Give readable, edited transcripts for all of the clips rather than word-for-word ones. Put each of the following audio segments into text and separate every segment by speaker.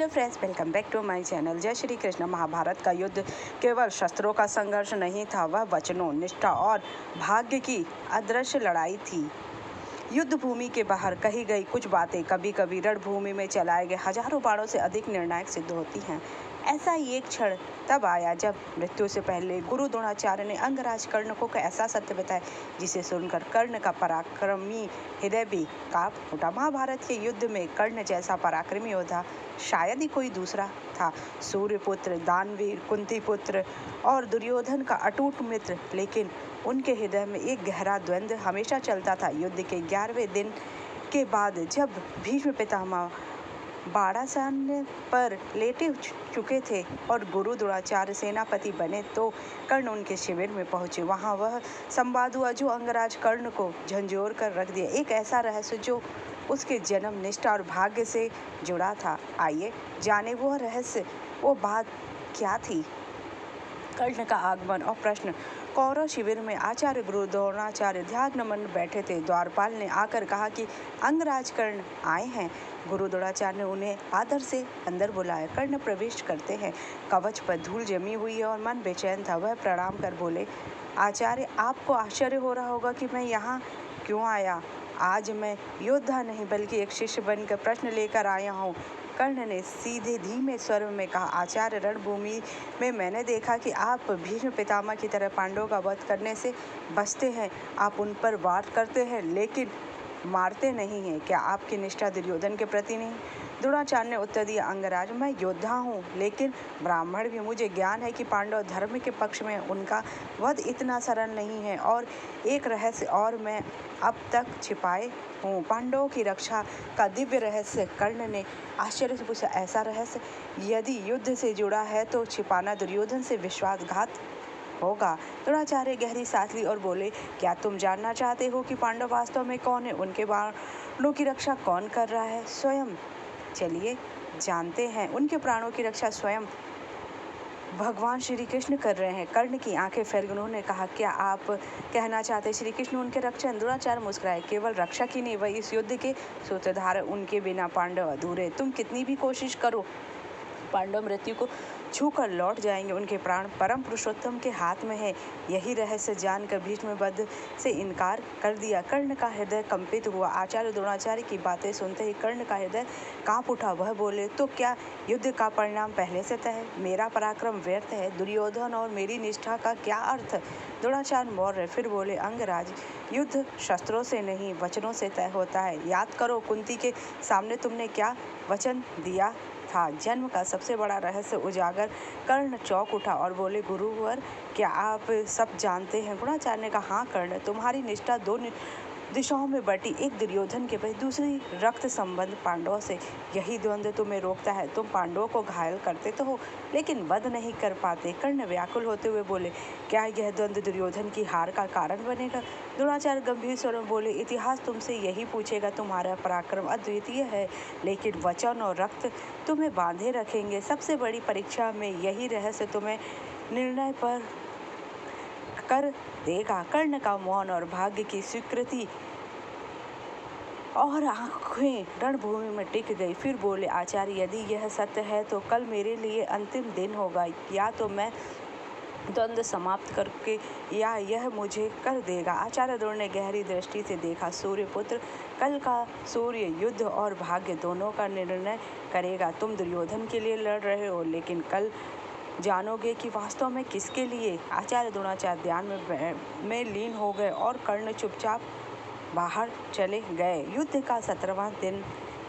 Speaker 1: Hello friends, welcome back to my channel. जय श्री कृष्ण। महाभारत का युद्ध केवल शस्त्रों का संघर्ष नहीं था, वह वचनों, निष्ठा और भाग्य की अदृश्य लड़ाई थी। युद्ध भूमि के बाहर कही गई कुछ बातें कभी कभी रणभूमि में चलाए गए हजारों बाणों से अधिक निर्णायक सिद्ध होती हैं। ऐसा ही एक क्षण तब आया जब मृत्यु से पहले गुरु द्रोणाचार्य ने अंगराज कर्ण को ऐसा सत्य बताया जिसे सुनकर कर्ण का पराक्रमी हृदय भी कांप उठा। महाभारत के युद्ध में कर्ण जैसा पराक्रमी योद्धा शायद ही कोई दूसरा था। सूर्यपुत्र, दानवीर, कुंती पुत्र और दुर्योधन का अटूट मित्र, लेकिन उनके हृदय में एक गहरा द्वंद्व हमेशा चलता था। युद्ध के 11वें दिन के बाद जब भीष्म पितामह बाड़ासन पर लेटे चुके थे और गुरु द्रोणाचार्य सेनापति बने, तो कर्ण उनके शिविर में पहुंचे। वहां वह संवाद हुआ जो अंगराज कर्ण को झंझोर कर रख दिया, एक ऐसा रहस्य जो उसके जन्म, निष्ठा और भाग्य से जुड़ा था। आइए जाने वो रहस्य, वो बात क्या थी। कर्ण का आगमन और प्रश्न। कौरव शिविर में आचार्य गुरु द्रोणाचार्य ध्यानमग्न बैठे थे। द्वारपाल ने आकर कहा कि अंगराज कर्ण आए हैं। गुरु द्रोणाचार्य ने उन्हें आदर से अंदर बुलाया। कर्ण प्रवेश करते हैं। कवच पर धूल जमी हुई है और मन बेचैन था। वह प्रणाम कर बोले, आचार्य, आपको आश्चर्य हो रहा होगा कि मैं यहाँ क्यों आया। आज मैं योद्धा नहीं बल्कि एक शिष्य बनकर प्रश्न लेकर आया हूँ। कर्ण ने सीधे धीमे स्वर में कहा, आचार्य, रणभूमि में मैंने देखा कि आप भीष्म पितामह की तरह पांडवों का वध करने से बचते हैं। आप उन पर वार करते हैं लेकिन मारते नहीं हैं। क्या आपकी निष्ठा दुर्योधन के प्रति नहीं? द्रोणाचार्य ने उत्तर दिया, अंगराज, मैं योद्धा हूँ लेकिन ब्राह्मण भी। मुझे ज्ञान है कि पांडव धर्म के पक्ष में, उनका वध इतना सरल नहीं है। और एक रहस्य और मैं अब तक छिपाए हूँ, पांडवों की रक्षा का दिव्य रहस्य। कर्ण ने आश्चर्य से पूछा, ऐसा रहस्य? यदि युद्ध से जुड़ा है तो छिपाना दुर्योधन से विश्वासघात होगा। द्रोणाचार्य गहरी सांस ली और बोले, क्या तुम जानना चाहते हो कि पांडव वास्तव में कौन है? उनके बाणों की रक्षा कौन कर रहा है? स्वयं। चलिए जानते हैं। उनके प्राणों की रक्षा स्वयं भगवान श्री कृष्ण कर रहे हैं। कर्ण की आंखें फैल गईं। उन्होंने कहा, क्या आप कहना चाहते श्री कृष्ण उनके रक्षक? द्रोणाचार्य मुस्कुराए, केवल रक्षक ही नहीं, वह इस युद्ध के सूत्रधार। उनके बिना पांडव अधूरे। तुम कितनी भी कोशिश करो, पांडव मृत्यु को छूकर लौट जाएंगे। उनके प्राण परम पुरुषोत्तम के हाथ में है। यही रहस्य जानकर भीष्म वध से इनकार कर दिया। कर्ण का हृदय कंपित हुआ। आचार्य द्रोणाचार्य की बातें सुनते ही कर्ण का हृदय कांप उठा। वह बोले, तो क्या युद्ध का परिणाम पहले से तय है? मेरा पराक्रम व्यर्थ है? दुर्योधन और मेरी निष्ठा का क्या अर्थ? द्रोणाचार्य मौर्य फिर बोले, अंगराज, युद्ध शस्त्रों से नहीं, वचनों से तय होता है। याद करो, कुंती के सामने तुमने क्या वचन दिया था? जन्म का सबसे बड़ा रहस्य उजागर। कर्ण चौंक उठा और बोले, गुरुवर, क्या आप सब जानते हैं? द्रोणाचार्य ने कहा, हाँ कर्ण, तुम्हारी निष्ठा दो दिशाओं में बटी, एक दुर्योधन के प्रति, दूसरी रक्त संबंध पांडवों से। यही द्वंद्व तुम्हें रोकता है। तुम पांडवों को घायल करते तो हो लेकिन वध नहीं कर पाते। कर्ण व्याकुल होते हुए बोले, क्या यह द्वंद्व दुर्योधन की हार का कारण बनेगा? द्रोणाचार्य गंभीर स्वर में बोले, इतिहास तुमसे यही पूछेगा। तुम्हारा पराक्रम अद्वितीय है लेकिन वचन और रक्त तुम्हें बांधे रखेंगे। सबसे बड़ी परीक्षा में यही रहस्य तुम्हें निर्णय पर कर देगा। कर्ण का मौन और भाग्य की स्वीकृति और आंखें रणभूमि में टिक गई। फिर बोले, आचार्य, यदि यह सत्य है तो कल मेरे लिए अंतिम दिन होगा। या तो मैं द्वंद्व समाप्त करके, या यह मुझे कर देगा। आचार्य द्रोण ने गहरी दृष्टि से देखा। सूर्यपुत्र, कल का सूर्य युद्ध और भाग्य दोनों का निर्णय करेगा। तुम दुर्योधन के लिए लड़ रहे हो लेकिन कल जानोगे कि वास्तव में किसके लिए। आचार्य द्रोणाचार्य ध्यान में लीन हो गए और कर्ण चुपचाप बाहर चले गए। युद्ध का 17वां दिन,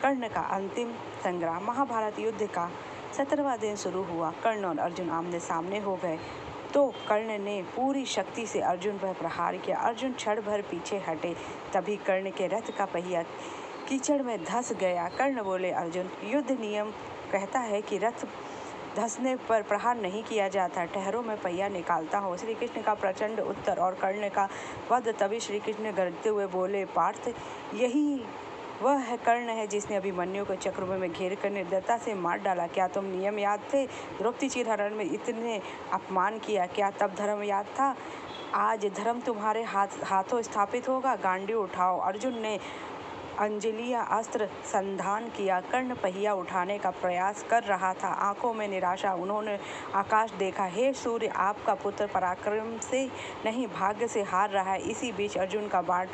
Speaker 1: कर्ण का अंतिम संग्राम। महाभारत युद्ध का 17वां दिन शुरू हुआ। कर्ण और अर्जुन आमने सामने हो गए तो कर्ण ने पूरी शक्ति से अर्जुन पर प्रहार किया। अर्जुन क्षण भर पीछे हटे, तभी कर्ण के रथ का पहिया कीचड़ में धंस गया। कर्ण बोले, अर्जुन, युद्ध नियम कहता है कि रथ धंसने पर प्रहार नहीं किया जाता। ठहरो, मैं पहिया निकालता हूँ। श्री कृष्ण का प्रचंड उत्तर और कर्ण का वध। तभी श्री कृष्ण गरजते हुए बोले, पार्थ, यही वह है कर्ण है जिसने अभिमन्यु को चक्रव्यूह में घेर कर निर्दयता से मार डाला। क्या तुम नियम याद थे? द्रौपदी चिरहरण में इतने अपमान किया, क्या तब धर्म याद था? आज धर्म तुम्हारे हाथों स्थापित होगा। गांडी उठाओ। अर्जुन ने अंजलिया अस्त्र संधान किया। कर्ण पहिया उठाने का प्रयास कर रहा था, आंखों में निराशा। उन्होंने आकाश देखा। हे सूर्य, आपका पुत्र पराक्रम से नहीं भाग्य से हार रहा है। इसी बीच अर्जुन का बाण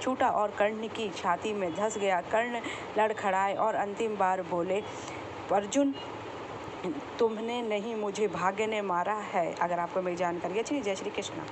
Speaker 1: छूटा और कर्ण की छाती में धंस गया। कर्ण लड़खड़ाए और अंतिम बार बोले, अर्जुन, तुमने नहीं, मुझे भाग्य ने मारा है। अगर आपको मेरी जानकारी अच्छी लगी, जय श्री कृष्ण।